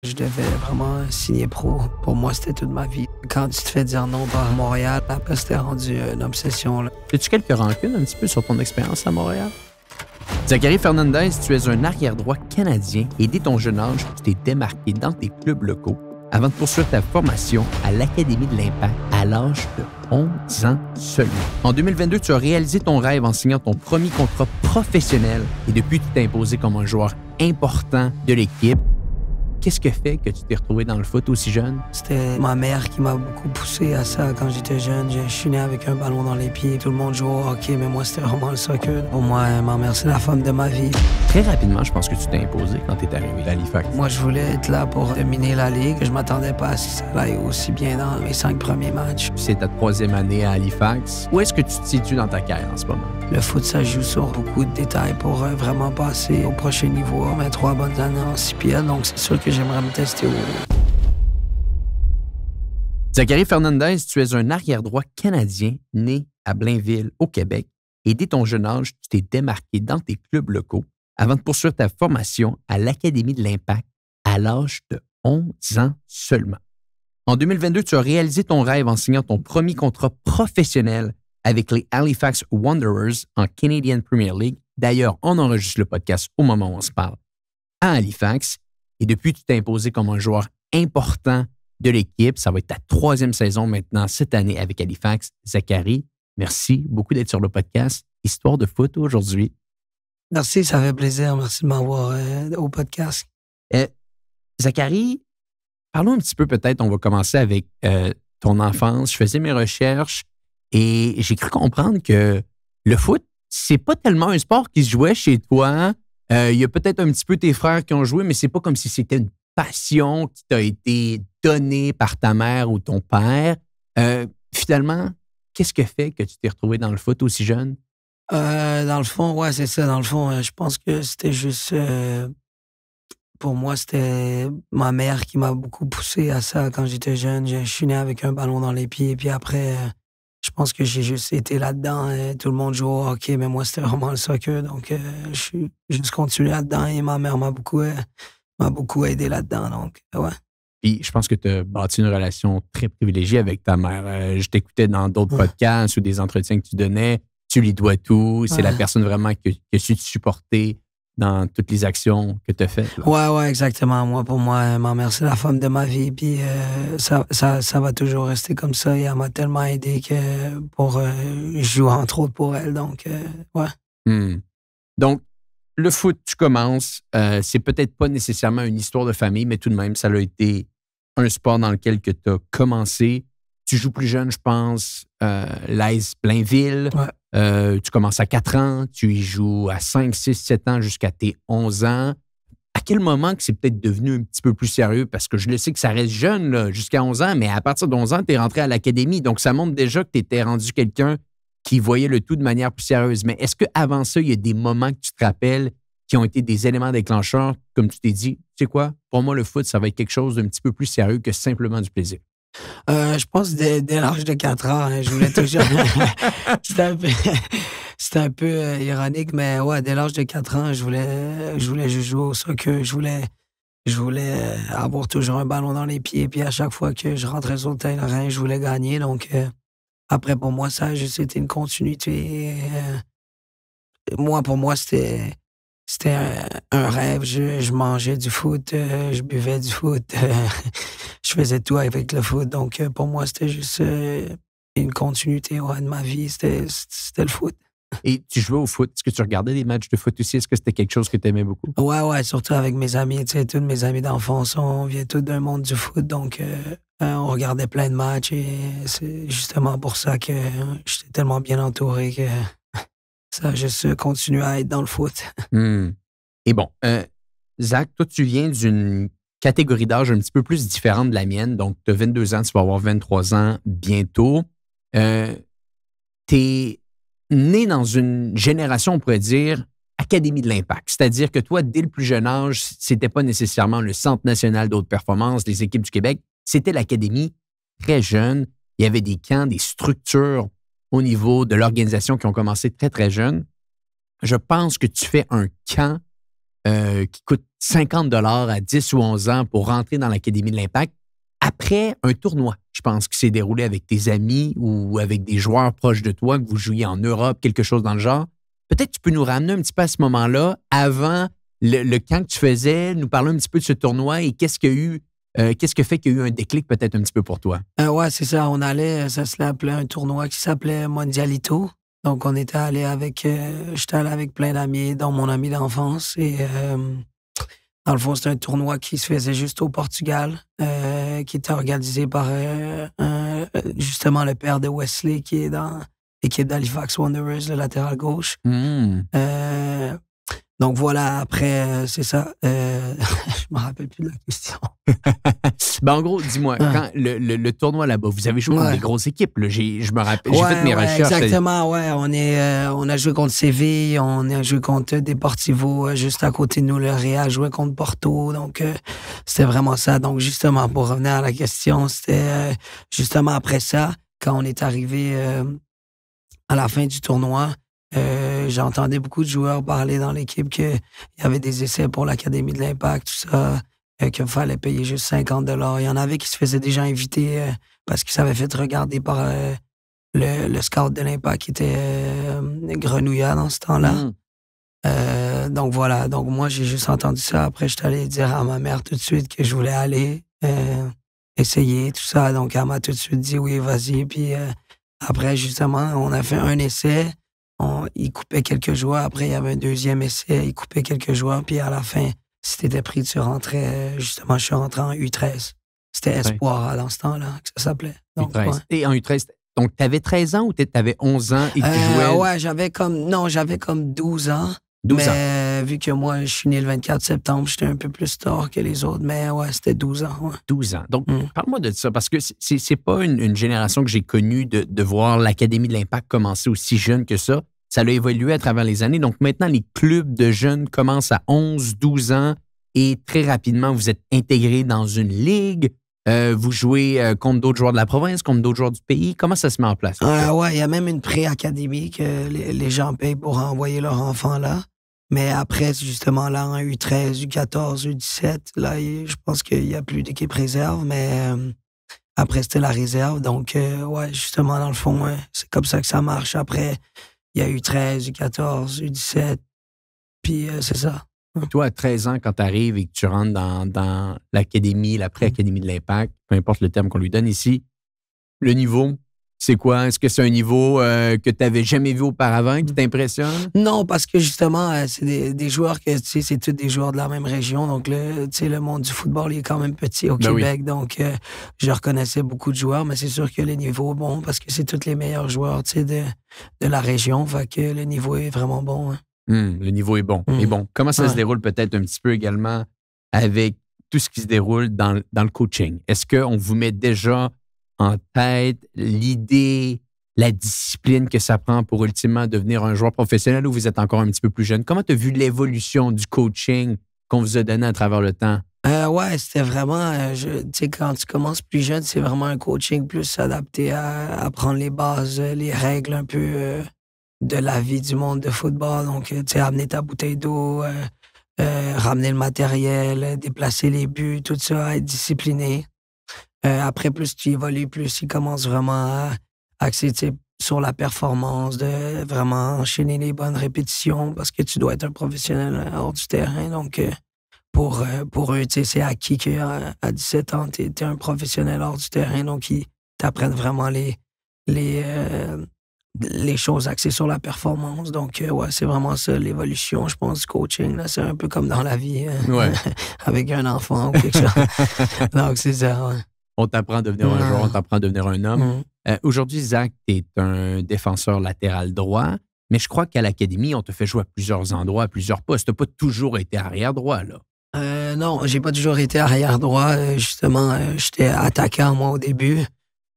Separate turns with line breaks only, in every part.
Je devais vraiment signer pro. Pour moi, c'était toute ma vie. Quand tu te fais dire non par Montréal, après, c'était rendu une obsession. Là.
As-tu quelques rancunes un petit peu sur ton expérience à Montréal? Zachary Fernandez, tu es un arrière-droit canadien et dès ton jeune âge, tu t'es démarqué dans tes clubs locaux avant de poursuivre ta formation à l'Académie de l'Impact à l'âge de 11 ans seulement. En 2022, tu as réalisé ton rêve en signant ton premier contrat professionnel et depuis, tu t'es imposé comme un joueur important de l'équipe. Qu'est-ce qui fait que tu t'es retrouvé dans le foot aussi jeune?
C'était ma mère qui m'a beaucoup poussé à ça quand j'étais jeune. Je suis né avec un ballon dans les pieds. Tout le monde joue au hockey, mais moi, c'était vraiment le soccer. Pour moi, ma mère, c'est la femme de ma vie.
Très rapidement, je pense que tu t'es imposé quand tu es arrivé à Halifax.
Moi, je voulais être là pour dominer la Ligue. Je m'attendais pas à ce que ça aille aussi bien dans mes 5 premiers matchs.
C'est ta 3e année à Halifax. Où est-ce que tu te situes dans ta carrière en ce moment?
Le foot, ça joue sur beaucoup de détails pour vraiment passer au prochain niveau. Mais 3 bonnes années en 6 pieds, donc c'est sûr que j'aimerais me tester au...
Zachary Fernandez, tu es un arrière-droit canadien né à Blainville, au Québec, et dès ton jeune âge, tu t'es démarqué dans tes clubs locaux avant de poursuivre ta formation à l'Académie de l'Impact à l'âge de 11 ans seulement. En 2022, tu as réalisé ton rêve en signant ton premier contrat professionnel avec les Halifax Wanderers en Canadian Premier League. D'ailleurs, on enregistre le podcast au moment où on se parle à Halifax. Et depuis, tu t'es imposé comme un joueur important de l'équipe. Ça va être ta 3e saison maintenant cette année avec Halifax. Zachary, merci beaucoup d'être sur le podcast Histoire de foot aujourd'hui.
Merci, ça fait plaisir. Merci de m'avoir au podcast.
Zachary, parlons un petit peu peut-être, on va commencer avec ton enfance. Je faisais mes recherches et j'ai cru comprendre que le foot, c'est pas tellement un sport qui se jouait chez toi. Il y a peut-être un petit peu tes frères qui ont joué, mais c'est pas comme si c'était une passion qui t'a été donnée par ta mère ou ton père. Finalement, qu'est-ce qui fait que tu t'es retrouvé dans le foot aussi jeune?
Dans le fond, ouais, c'est ça. Dans le fond, je pense que c'était juste... pour moi, c'était ma mère qui m'a beaucoup poussé à ça quand j'étais jeune. Je suis né avec un ballon dans les pieds. Puis après, je pense que j'ai juste été là-dedans. Tout le monde joue au hockey, mais moi, c'était vraiment le soccer. Donc, je suis juste continué là-dedans et ma mère m'a beaucoup aidé là-dedans. Donc, ouais.
Puis, je pense que tu as bâti une relation très privilégiée avec ta mère. Je t'écoutais dans d'autres podcasts ou des entretiens que tu donnais. Tu lui dois tout. C'est la personne vraiment qui a su te supporter dans toutes les actions que tu as faites. Là.
Ouais, exactement. Pour moi, ma mère, c'est la femme de ma vie. Puis ça va toujours rester comme ça. Et elle m'a tellement aidé que je joue entre autres pour elle. Donc, ouais.
Donc, le foot, tu commences. C'est peut-être pas nécessairement une histoire de famille, mais tout de même, ça a été un sport dans lequel tu as commencé. Tu joues plus jeune, je pense, l'AS Blainville.
Ouais.
Tu commences à 4 ans, tu y joues à 5, 6, 7 ans jusqu'à tes 11 ans. À quel moment que c'est peut-être devenu un petit peu plus sérieux? Parce que je le sais que ça reste jeune là, jusqu'à 11 ans, mais à partir de 11 ans, tu es rentré à l'académie. Donc, ça montre déjà que tu étais rendu quelqu'un qui voyait le tout de manière plus sérieuse. Mais est-ce qu'avant ça, il y a des moments que tu te rappelles qui ont été des éléments déclencheurs, comme tu t'es dit, tu sais quoi, pour moi, le foot, ça va être quelque chose d'un petit peu plus sérieux que simplement du plaisir?
Je pense dès l'âge de 4 ans, je voulais toujours... C'était un peu ironique, mais ouais, dès l'âge de 4 ans, je voulais juste jouer au soccer. Je voulais avoir toujours un ballon dans les pieds. Puis à chaque fois que je rentrais sur le terrain, je voulais gagner. Donc, après, pour moi, ça a juste été une continuité. Pour moi, c'était un rêve. Je mangeais du foot, je buvais du foot, je faisais tout avec le foot. Donc, pour moi, c'était juste une continuité de ma vie. C'était le foot.
Et tu jouais au foot. Est-ce que tu regardais des matchs de foot aussi? Est-ce que c'était quelque chose que tu aimais beaucoup?
Ouais, surtout avec mes amis. Tu sais, tous mes amis d'enfance, on vient tous d'un monde du foot. Donc, on regardait plein de matchs et c'est justement pour ça que j'étais tellement bien entouré que ça a juste continué à être dans le foot.
Et bon, Zach, toi, tu viens d'une catégorie d'âge un petit peu plus différente de la mienne. Donc, tu as 22 ans, tu vas avoir 23 ans bientôt. Tu es né dans une génération, on pourrait dire, Académie de l'Impact. C'est-à-dire que toi, dès le plus jeune âge, c'était pas nécessairement le Centre national d'autres performances, les équipes du Québec, c'était l'Académie très jeune. Il y avait des camps, des structures au niveau de l'organisation qui ont commencé très, très jeune. Je pense que tu fais un camp qui coûte 50 $ à 10 ou 11 ans pour rentrer dans l'Académie de l'Impact après un tournoi. Je pense qui s'est déroulé avec tes amis ou avec des joueurs proches de toi, que vous jouiez en Europe, quelque chose dans le genre. Peut-être que tu peux nous ramener un petit peu à ce moment-là, avant le camp que tu faisais, nous parler un petit peu de ce tournoi et qu'est-ce que fait qu'il y a eu un déclic peut-être un petit peu pour toi?
Ouais, c'est ça. On allait, ça s'appelait un tournoi qui s'appelait Mondialito. Donc, on était allé j'étais allé avec plein d'amis, dont mon ami d'enfance. Et dans le fond, c'était un tournoi qui se faisait juste au Portugal, qui était organisé par justement le père de Wesley, qui est dans l'équipe d'Halifax Wanderers, le latéral gauche. Donc voilà, après, c'est ça. Je me rappelle plus de la question.
Ben en gros, dis-moi, quand le tournoi là-bas, vous avez joué contre des grosses équipes. Là, je me rappelle, j'ai fait mes recherches.
Exactement, ouais. On a joué contre Séville, on a joué contre Deportivo, juste à côté de nous, le Real jouait contre Porto. Donc, c'était vraiment ça. Donc, justement, pour revenir à la question, c'était justement après ça, quand on est arrivé à la fin du tournoi, j'entendais beaucoup de joueurs parler dans l'équipe qu'il y avait des essais pour l'Académie de l'Impact, tout ça, qu'il fallait payer juste 50 $. Il y en avait qui se faisaient déjà inviter parce qu'ils s'avaient fait regarder par le scout de l'Impact qui était Grenouillat dans ce temps-là. Donc voilà, donc moi j'ai juste entendu ça. Après, j'étais allé dire à ma mère tout de suite que je voulais aller essayer, tout ça. Donc elle m'a tout de suite dit oui, vas-y. Puis après, justement, on a fait un essai. Il coupait quelques joueurs. Après, il y avait un deuxième essai. Il coupait quelques joueurs. Puis à la fin, si t'étais pris, tu rentrais. Justement, je suis rentré en U13. C'était Espoir dans ce temps-là que ça s'appelait. Donc,
U13. Ouais. Et en U13, donc t'avais 13 ans ou t'avais 11 ans et tu jouais?
Ouais, j'avais comme 12 ans. 12 ans. Vu que moi, je suis né le 24 septembre, j'étais un peu plus tard que les autres. Mais ouais, c'était 12 ans. Ouais.
12 ans. Donc, parle-moi de ça, parce que c'est pas une génération que j'ai connue de voir l'Académie de l'Impact commencer aussi jeune que ça. Ça a évolué à travers les années. Donc, maintenant, les clubs de jeunes commencent à 11, 12 ans et très rapidement, vous êtes intégrés dans une ligue. Vous jouez contre d'autres joueurs de la province, contre d'autres joueurs du pays. Comment ça se met en place?
Ouais, il y a même une pré-académie que les gens payent pour envoyer leurs enfants là. Mais après, justement, là, en U13, U14, U17, là, je pense qu'il n'y a plus d'équipe réserve, mais après, c'était la réserve. Donc, ouais, justement, dans le fond, c'est comme ça que ça marche. Après, il y a U13, U14, U17, puis c'est ça.
Toi, à 13 ans, quand tu arrives et que tu rentres dans l'académie, la pré-académie de l'Impact, peu importe le terme qu'on lui donne ici, le niveau, c'est quoi? Est-ce que c'est un niveau que tu n'avais jamais vu auparavant qui t'impressionne?
Non, parce que justement, c'est des joueurs que, tu sais, c'est tous des joueurs de la même région. Donc, le monde du football, il est quand même petit au Québec. Oui. Donc, je reconnaissais beaucoup de joueurs, mais c'est sûr que le niveau est bon parce que c'est tous les meilleurs joueurs, tu sais, de la région. Fait que le niveau est vraiment bon. Hein.
Le niveau est bon. Et bon, comment ça se déroule peut-être un petit peu également avec tout ce qui se déroule dans le coaching? Est-ce qu'on vous met déjà en tête l'idée, la discipline que ça prend pour ultimement devenir un joueur professionnel ou vous êtes encore un petit peu plus jeune? Comment tu as vu l'évolution du coaching qu'on vous a donné à travers le temps?
Ouais, c'était vraiment, tu sais, quand tu commences plus jeune, c'est vraiment un coaching plus adapté à apprendre les bases, les règles un peu de la vie du monde de football. Donc, tu sais, amener ta bouteille d'eau, ramener le matériel, déplacer les buts, tout ça, être discipliné. Après, plus tu évolues, plus il commence vraiment à axer sur la performance, de vraiment enchaîner les bonnes répétitions parce que tu dois être un professionnel hors du terrain. Donc, pour eux, c'est acquis qu'à 17 ans, tu es un professionnel hors du terrain. Donc, ils t'apprennent vraiment les choses axées sur la performance. Donc, ouais, c'est vraiment ça, l'évolution, je pense, du coaching. Là, c'est un peu comme dans la vie, avec un enfant ou quelque chose. Donc, c'est ça, ouais.
On t'apprend à devenir un joueur, on t'apprend à devenir un homme. Aujourd'hui, Zach, tu es un défenseur latéral droit, mais je crois qu'à l'Académie, on te fait jouer à plusieurs endroits, à plusieurs postes. Tu n'as pas toujours été arrière droit, là.
Non, j'ai pas toujours été arrière droit. Justement, j'étais attaquant, moi, au début.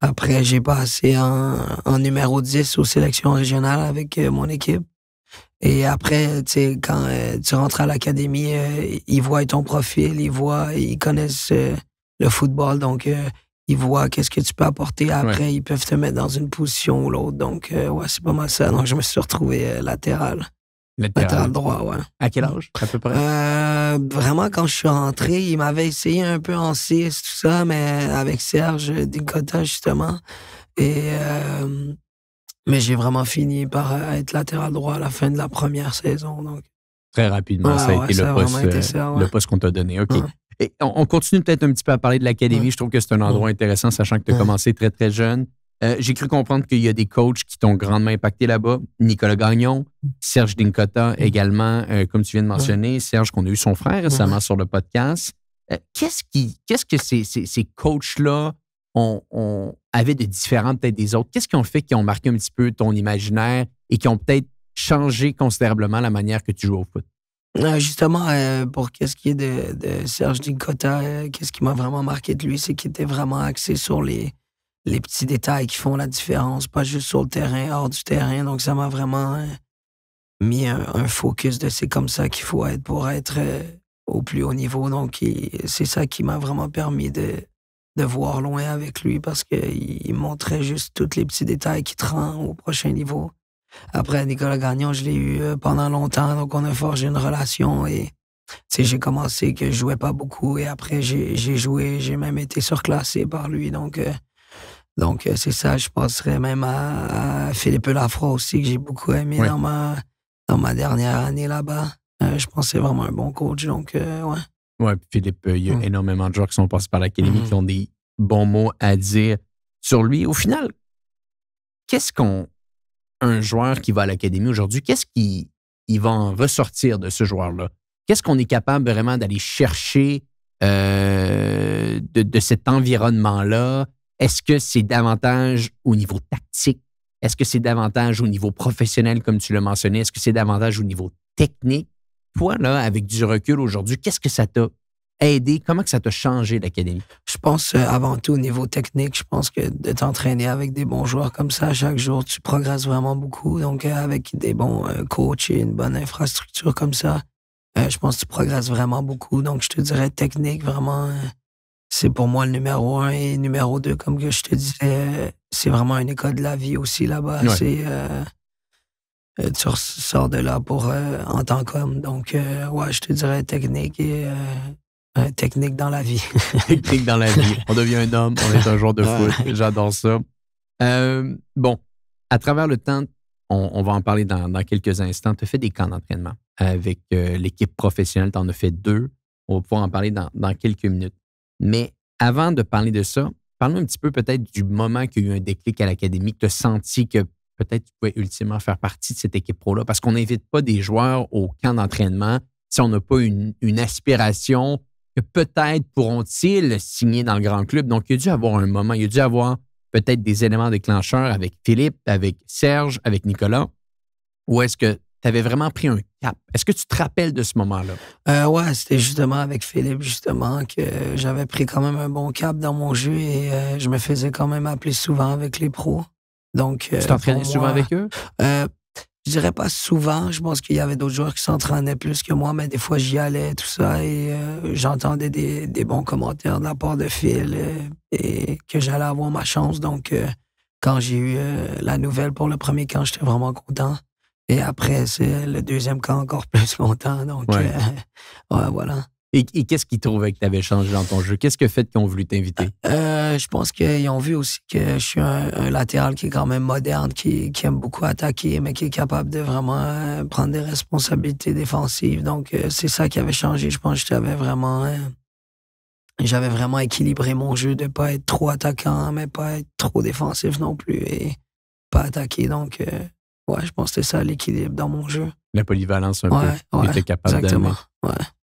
Après, j'ai passé en numéro 10 aux sélections régionales avec mon équipe. Et après, tu sais, quand tu rentres à l'Académie, ils voient ton profil, ils connaissent le football, donc ils voient qu'est-ce que tu peux apporter. Après, ils peuvent te mettre dans une position ou l'autre. Donc, ouais, c'est pas mal ça. Donc, je me suis retrouvé latéral. Latéral droit, ouais.
À quel âge, à peu près?
Vraiment, quand je suis rentré, il m'avait essayé un peu en 6, tout ça, mais avec Serge Dinkota, justement. Mais j'ai vraiment fini par être latéral droit à la fin de la première saison. Donc.
Très rapidement, ça a été le poste qu'on t'a donné. OK.
Ouais.
Et on continue peut-être un petit peu à parler de l'académie. Je trouve que c'est un endroit intéressant, sachant que tu as commencé très, très jeune. J'ai cru comprendre qu'il y a des coachs qui t'ont grandement impacté là-bas. Nicolas Gagnon, Serge Dinkota également, comme tu viens de mentionner. Serge, qu'on a eu son frère récemment sur le podcast. Qu'est-ce que ces coachs-là avaient de différent peut-être des autres? Qu'est-ce qu'ils ont fait qui ont marqué un petit peu ton imaginaire et qui ont peut-être changé considérablement la manière que tu joues au foot?
Justement, pour qu'est-ce qui est de Serge Dinkota, qu'est-ce qui m'a vraiment marqué de lui, c'est qu'il était vraiment axé sur les petits détails qui font la différence, pas juste sur le terrain, hors du terrain. Donc, ça m'a vraiment mis un focus de c'est comme ça qu'il faut être pour être au plus haut niveau. Donc, c'est ça qui m'a vraiment permis de voir loin avec lui parce qu'il montrait juste tous les petits détails qui te rendent au prochain niveau. Après, Nicolas Gagnon, je l'ai eu pendant longtemps, donc on a forgé une relation et j'ai commencé que je jouais pas beaucoup et après j'ai joué, j'ai même été surclassé par lui. Donc c'est ça, je penserais même à Philippe Lafroy aussi, que j'ai beaucoup aimé dans ma dernière année là-bas. Je pense que c'est vraiment un bon coach, donc ouais.
Oui, Philippe, il y a énormément de joueurs qui sont passés par l'académie qui ont des bons mots à dire sur lui. Au final, un joueur qui va à l'académie aujourd'hui, qu'est-ce qui va en ressortir de ce joueur-là? Qu'est-ce qu'on est capable vraiment d'aller chercher de cet environnement-là? Est-ce que c'est davantage au niveau tactique? Est-ce que c'est davantage au niveau professionnel, comme tu l'as mentionné? Est-ce que c'est davantage au niveau technique? Toi, là, avec du recul aujourd'hui, qu'est-ce que ça t'a aidé? Comment que ça t'a changé, l'académie?
Je pense avant tout au niveau technique, je pense que de t'entraîner avec des bons joueurs comme ça, chaque jour, tu progresses vraiment beaucoup. Donc, avec des bons coachs et une bonne infrastructure comme ça, je pense que tu progresses vraiment beaucoup. Donc, je te dirais technique, vraiment, c'est pour moi le numéro 1 et numéro 2, comme que je te disais, c'est vraiment une école de la vie aussi là-bas. Ouais. Tu sors de là en tant qu'homme. Donc, ouais, je te dirais technique et technique dans la vie.
Technique dans la vie. On devient un homme, on est un joueur de foot. J'adore ça. Bon, à travers le temps, on va en parler dans quelques instants. Tu as fait des camps d'entraînement avec l'équipe professionnelle. Tu en as fait 2. On va pouvoir en parler dans quelques minutes. Mais avant de parler de ça, parle-nous un petit peu peut-être du moment qu'il y a eu un déclic à l'académie, que tu as senti que peut-être tu pouvais ultimement faire partie de cette équipe pro-là, parce qu'on n'invite pas des joueurs au camp d'entraînement si on n'a pas une aspiration que peut-être pourront-ils signer dans le grand club. Donc, il y a dû avoir un moment, il y a dû avoir peut-être des éléments déclencheurs avec Philippe, avec Serge, avec Nicolas, ou est-ce que tu avais vraiment pris un cap? Est-ce que tu te rappelles de ce moment-là?
Ouais, c'était justement avec Philippe, justement, que j'avais pris quand même un bon cap dans mon jeu et je me faisais quand même appeler souvent avec les pros. Donc,
tu t'entraînais souvent avec eux?
Je dirais pas souvent. Je pense qu'il y avait d'autres joueurs qui s'entraînaient plus que moi, mais des fois, j'y allais, tout ça, et j'entendais des bons commentaires de la part de Phil et que j'allais avoir ma chance. Donc, quand j'ai eu la nouvelle pour le premier camp, j'étais vraiment content. Et après, c'est le deuxième camp encore plus longtemps. Donc, ouais, voilà.
Et qu'est-ce qu'ils trouvaient que tu avais changé dans ton jeu? Qu'est-ce que fait qu'ils ont voulu t'inviter?
Je pense qu'ils ont vu aussi que je suis un latéral qui est quand même moderne, qui aime beaucoup attaquer, mais qui est capable de vraiment prendre des responsabilités défensives. Donc, c'est ça qui avait changé. Je pense que j'avais vraiment équilibré mon jeu de ne pas être trop attaquant, mais pas être trop défensif non plus et pas attaquer. Donc, ouais, je pense que c'était ça l'équilibre dans mon jeu.
La polyvalence un peu. Tu étais capable
exactement. Ouais.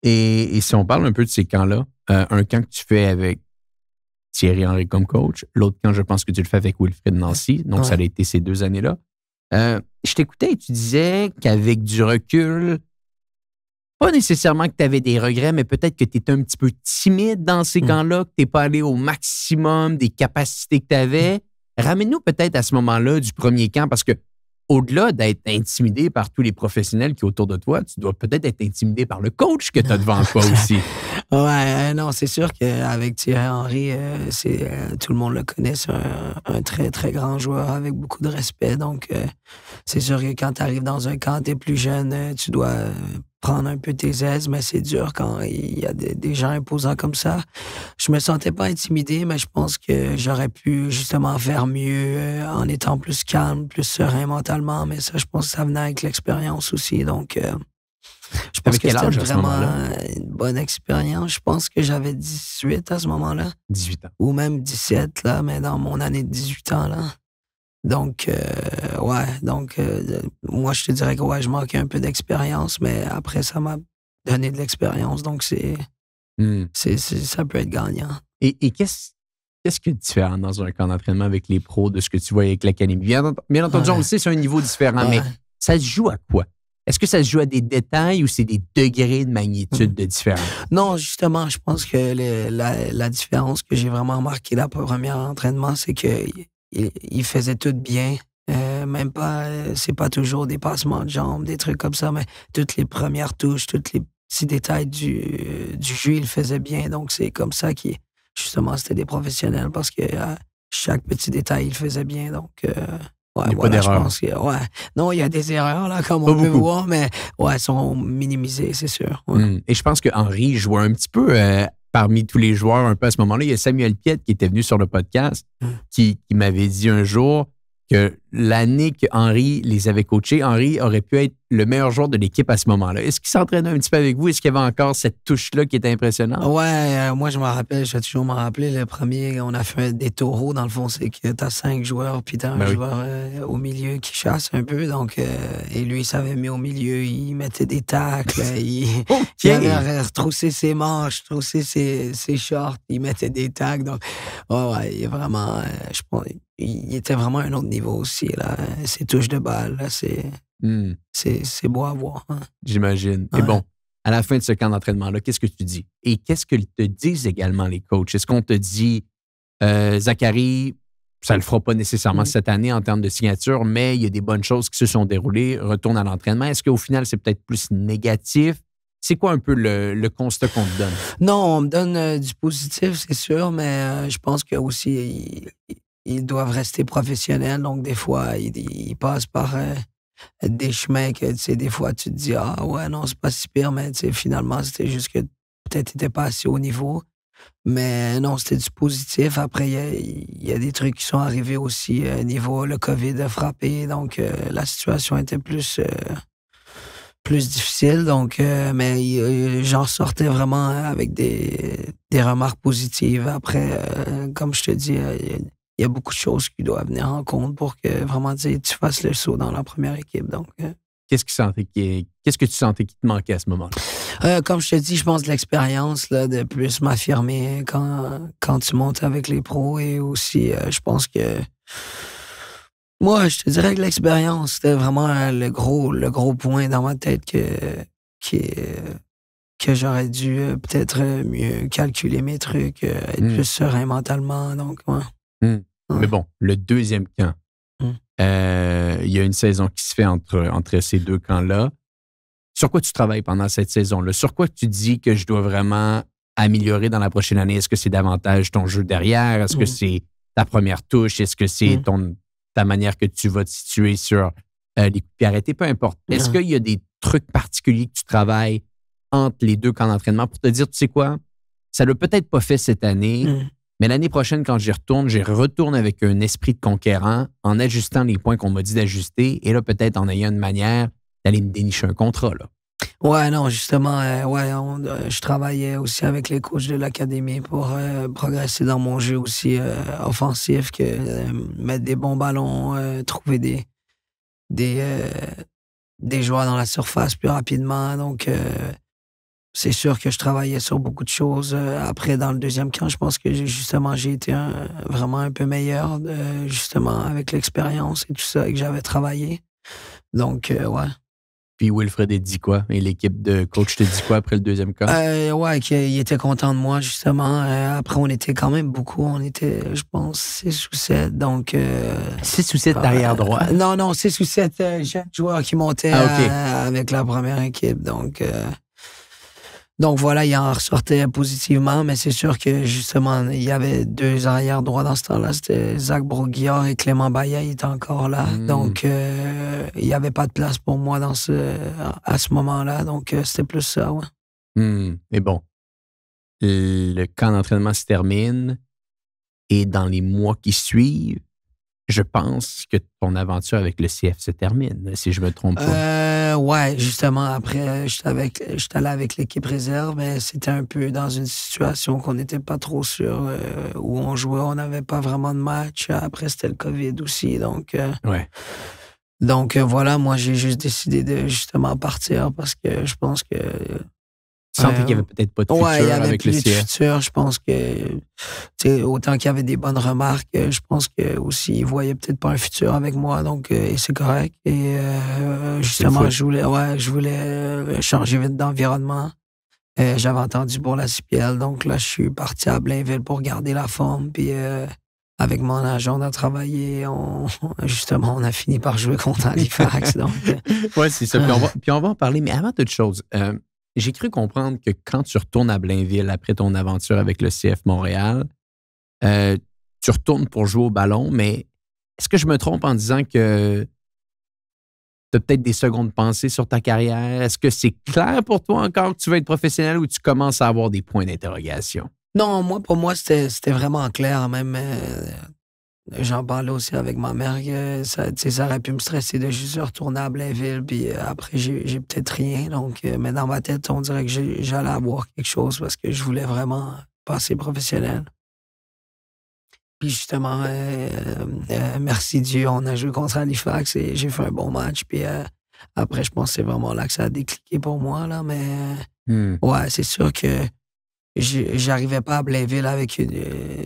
Et si on parle un peu de ces camps-là, un camp que tu fais avec Thierry Henry comme coach, l'autre camp, je pense que tu le fais avec Wilfried Nancy, donc ça a été ces 2 années-là. Je t'écoutais et tu disais qu'avec du recul, pas nécessairement que tu avais des regrets, mais peut-être que tu étais un petit peu timide dans ces camps-là, que tu n'es pas allé au maximum des capacités que tu avais. Ramène-nous peut-être à ce moment-là du premier camp, parce que au-delà d'être intimidé par tous les professionnels qui sont autour de toi, tu dois peut-être être intimidé par le coach que tu as devant toi aussi.
Ouais, non, c'est sûr qu'avec Thierry Henry, tout le monde le connaît. C'est un très, très grand joueur avec beaucoup de respect. Donc, c'est sûr que quand tu arrives dans un camp, tu es plus jeune, tu dois prendre un peu tes aises, mais c'est dur quand il y a des gens imposants comme ça. Je me sentais pas intimidé, mais je pense que j'aurais pu justement faire mieux en étant plus calme, plus serein mentalement. Mais ça, je pense que ça venait avec l'expérience aussi. Donc, je pense que
quel
c'était
âge à ce
vraiment
moment-là?
une bonne expérience. Je pense que j'avais 18 à ce moment-là,
18 ans.
ou même 17, là, mais dans mon année de 18 ans, là. Donc, ouais, donc, moi, je te dirais que ouais, je manquais un peu d'expérience, mais après, ça m'a donné de l'expérience, donc
Hmm.
ça peut être gagnant.
Et qu'est-ce qui est différent dans un camp d'entraînement avec les pros de ce que tu vois avec l'académie? Bien entendu, on le sait, c'est un niveau différent, mais
Ouais.
ça se joue à quoi? Est-ce que ça se joue à des détails ou c'est des degrés de magnitude de différence?
Non, justement, je pense que la différence que j'ai vraiment remarqué la première entraînement, c'est que il faisait tout bien. Même pas, c'est pas toujours des passements de jambes, des trucs comme ça, mais toutes les premières touches, tous les petits détails du jeu, il le faisait bien. Donc, c'est comme ça justement, c'était des professionnels parce que chaque petit détail, il le faisait bien. Donc, ouais,
Il n'y a pas
voilà, je
d'erreur.
pense que, ouais. Non, il y a des erreurs, là, comme
Pas
on peut
beaucoup.
voir, mais ouais, elles sont minimisées, c'est sûr. Ouais.
Et je pense que Henry jouait un petit peu parmi tous les joueurs un peu à ce moment-là. Il y a Samuel Piette qui était venu sur le podcast qui m'avait dit un jour que l'année que Henry les avait coachés, Henry aurait pu être le meilleur joueur de l'équipe à ce moment-là. Est-ce qu'il s'entraînait un petit peu avec vous? Est-ce qu'il y avait encore cette touche-là qui était impressionnante?
Ouais, moi je me rappelle, je vais toujours me rappeler, le premier, on a fait des taureaux, dans le fond, c'est que t'as 5 joueurs, puis t'as un
Ben oui.
joueur au milieu qui chasse un peu, donc, et lui, il s'avait mis au milieu, il mettait des tacles, il avait retroussé ses manches, retroussé ses shorts, il mettait des tacles, donc, ouais, il est vraiment, je pense, il était vraiment à un autre niveau aussi, là, ses touches de balle, là,
Hmm,
c'est beau à voir, hein.
j'imagine. Et
Ouais.
bon, à la fin de ce camp d'entraînement-là, qu'est-ce que tu dis? Et qu'est-ce que te disent également les coachs? Est-ce qu'on te dit, Zachary, ça ne le fera pas nécessairement cette année en termes de signature, mais il y a des bonnes choses qui se sont déroulées, retourne à l'entraînement. Est-ce qu'au final, c'est peut-être plus négatif? C'est quoi un peu le constat qu'on te donne?
Non, on me donne du positif, c'est sûr, mais je pense que aussi ils doivent rester professionnels. Donc, des fois, ils passent par des chemins que, tu sais, des fois, tu te dis, ah ouais, non, c'est pas si pire, mais tu sais, finalement, c'était juste que peut-être tu n'étais pas assez haut niveau. Mais non, c'était du positif. Après, il y a des trucs qui sont arrivés aussi niveau le COVID a frappé. Donc, la situation était plus difficile. Donc, mais j'en sortais vraiment avec des remarques positives. Après, comme je te dis, il y a beaucoup de choses qui doivent venir en compte pour que vraiment tu fasses le saut dans la première équipe. Donc,
Qu'est-ce que tu sentais qui te manquait à ce moment-là?
comme je te dis, je pense de l'expérience, là, de plus m'affirmer quand tu montes avec les pros et aussi, je pense que moi, je te dirais que l'expérience, c'était vraiment le gros point dans ma tête que j'aurais dû peut-être mieux calculer mes trucs, être plus serein mentalement. Donc, ouais.
Mais bon, le deuxième camp,
Mm.
il y a une saison qui se fait entre ces deux camps-là. Sur quoi tu travailles pendant cette saison-là? Sur quoi tu dis que je dois vraiment améliorer dans la prochaine année? Est-ce que c'est davantage ton jeu derrière? Est-ce que c'est ta première touche? Est-ce que c'est ta manière que tu vas te situer sur les coups de pied arrêtés? Peu importe. Est-ce qu'il y a des trucs particuliers que tu travailles entre les deux camps d'entraînement pour te dire, tu sais quoi, ça l'a peut-être pas fait cette année, mais l'année prochaine, quand j'y retourne avec un esprit de conquérant en ajustant les points qu'on m'a dit d'ajuster et là, peut-être en ayant une manière d'aller me dénicher un contrat, là.
Ouais, non, justement, je travaillais aussi avec les coachs de l'académie pour progresser dans mon jeu aussi offensif, mettre des bons ballons, trouver des joueurs dans la surface plus rapidement. Donc, c'est sûr que je travaillais sur beaucoup de choses. Après, dans le deuxième camp, je pense que j'ai été vraiment un peu meilleur, justement, avec l'expérience et tout ça, et que j'avais travaillé. Donc, ouais.
Puis Wilfred a dit quoi? Et l'équipe de coach te dit quoi après le deuxième camp?
Ouais, qu'il était content de moi, justement. Après, on était quand même beaucoup. On était, je pense, 6 ou 7. Donc,
6 ou 7 arrière droit.
Non, 6 ou 7 jeunes joueurs qui montaient avec la première équipe. Donc, Donc voilà, il en ressortait positivement, mais c'est sûr que justement, il y avait 2 arrières droits dans ce temps-là. C'était Zach Broguillard et Clément Baillet, il était encore là. Donc il n'y avait pas de place pour moi à ce moment-là. Donc c'était plus ça, ouais.
Mais bon, le camp d'entraînement se termine et dans les mois qui suivent, je pense que ton aventure avec le CF se termine, si je me trompe pas.
Ouais, justement, après, j'étais allé avec l'équipe réserve, mais c'était un peu dans une situation qu'on n'était pas trop sûr où on jouait. On n'avait pas vraiment de match. Après, c'était le COVID aussi. Donc, voilà, moi, j'ai juste décidé de justement partir parce que je pense que
Tu sentais qu'il n'y avait peut-être pas de futur
il y avait
avec le
plus de
CF.
futur. Je pense que, autant qu'il y avait des bonnes remarques, je pense que aussi ils voyaient peut-être pas un futur avec moi, donc et c'est correct. Et justement, je voulais changer vite d'environnement. J'avais entendu pour la CPL, donc là, je suis parti à Blainville pour garder la forme. Puis avec mon agent, on a travaillé. Justement, on a fini par jouer contre Halifax.
Oui, c'est ça. Puis on va en parler. Mais avant toute chose, j'ai cru comprendre que quand tu retournes à Blainville après ton aventure avec le CF Montréal, tu retournes pour jouer au ballon, mais est-ce que je me trompe en disant que tu as peut-être des secondes pensées sur ta carrière? Est-ce que c'est clair pour toi encore que tu vas être professionnel ou tu commences à avoir des points d'interrogation?
Non, pour moi, c'était vraiment clair. Même, j'en parlais aussi avec ma mère que ça aurait pu me stresser de juste retourner à Blainville. Puis après, j'ai peut-être rien. Donc, mais dans ma tête, on dirait que j'allais avoir quelque chose parce que je voulais vraiment passer professionnel. Puis justement, merci Dieu, on a joué contre Halifax et j'ai fait un bon match. Puis après, je pense que c'est vraiment là que ça a décliqué pour moi. Là, mais ouais, c'est sûr que j'arrivais pas à Blainville avec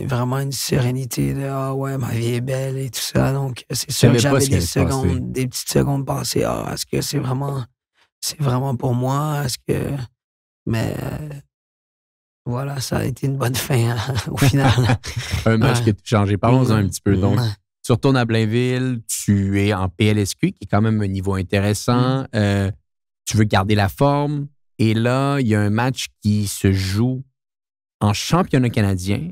vraiment une sérénité de ah ouais, ma vie est belle et tout ça. Donc, c'est sûr que j'avais des petites secondes passées. Ah, est-ce que c'est vraiment pour moi? Mais voilà, ça a été une bonne fin au final.
Un match qui a tout changé. Parlons-en un petit peu. Donc, tu retournes à Blainville, tu es en PLSQ, qui est quand même un niveau intéressant. Tu veux garder la forme. Et là, il y a un match qui se joue en championnat canadien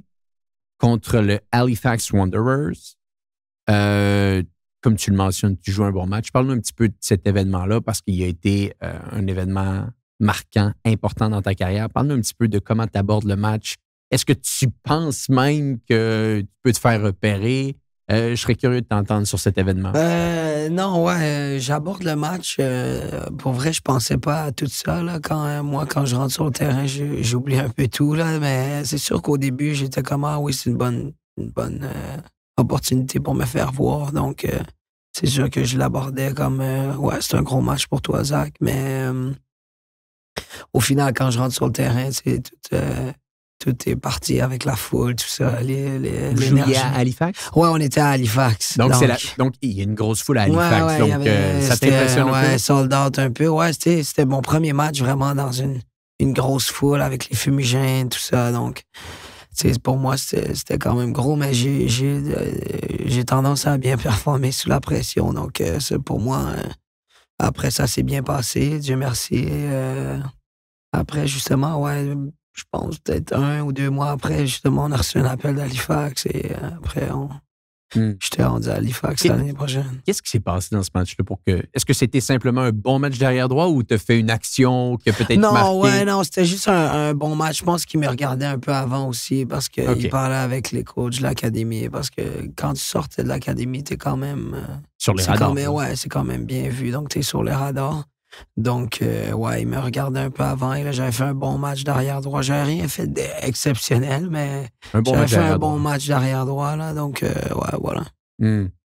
contre le Halifax Wanderers. Comme tu le mentionnes, tu joues un bon match. Parle-nous un petit peu de cet événement-là parce qu'il a été un événement marquant, important dans ta carrière. Parle-nous un petit peu de comment tu abordes le match. Est-ce que tu penses même que tu peux te faire repérer? Je serais curieux de t'entendre sur cet événement.
Non, j'aborde le match. Pour vrai, je pensais pas à tout ça. Là, quand je rentre sur le terrain, j'oublie un peu tout. Là, mais c'est sûr qu'au début, j'étais comme ah oui, c'est une bonne opportunité pour me faire voir. Donc, c'est sûr que je l'abordais comme ouais, c'est un gros match pour toi, Zach. Mais au final, quand je rentre sur le terrain, c'est tout est parti avec la foule, tout ça.
Vous jouiez à Halifax?
Oui, on était à Halifax.
Donc, il y a une grosse foule à Halifax. Donc, ça t'impressionne un peu?
Ouais, sold out un peu. Ouais, c'était mon premier match vraiment dans une grosse foule avec les fumigènes, tout ça. Donc, pour moi, c'était quand même gros, mais j'ai tendance à bien performer sous la pression. Donc, pour moi, après, ça s'est bien passé. Dieu merci. Après, justement, ouais, je pense peut-être 1 ou 2 mois après, justement, on a reçu un appel d'Halifax et après, j'étais rendu à Halifax l'année prochaine.
Qu'est-ce qui s'est passé dans ce match-là est-ce que c'était simplement un bon match derrière droit ou t'as fait une action qui a peut-être marqué?
Non, c'était juste un bon match. Je pense qu'il me regardait un peu avant aussi parce qu'il parlait avec les coachs de l'académie. Parce que quand tu sortais de l'académie, t'es quand même...
sur les radars.
C'est quand même bien vu. Donc, t'es sur les radars. Donc, il me regardait un peu avant et là, j'avais fait un bon match d'arrière droit. J'avais rien fait d'exceptionnel, mais j'avais fait un bon match d'arrière droit, là. Donc, voilà.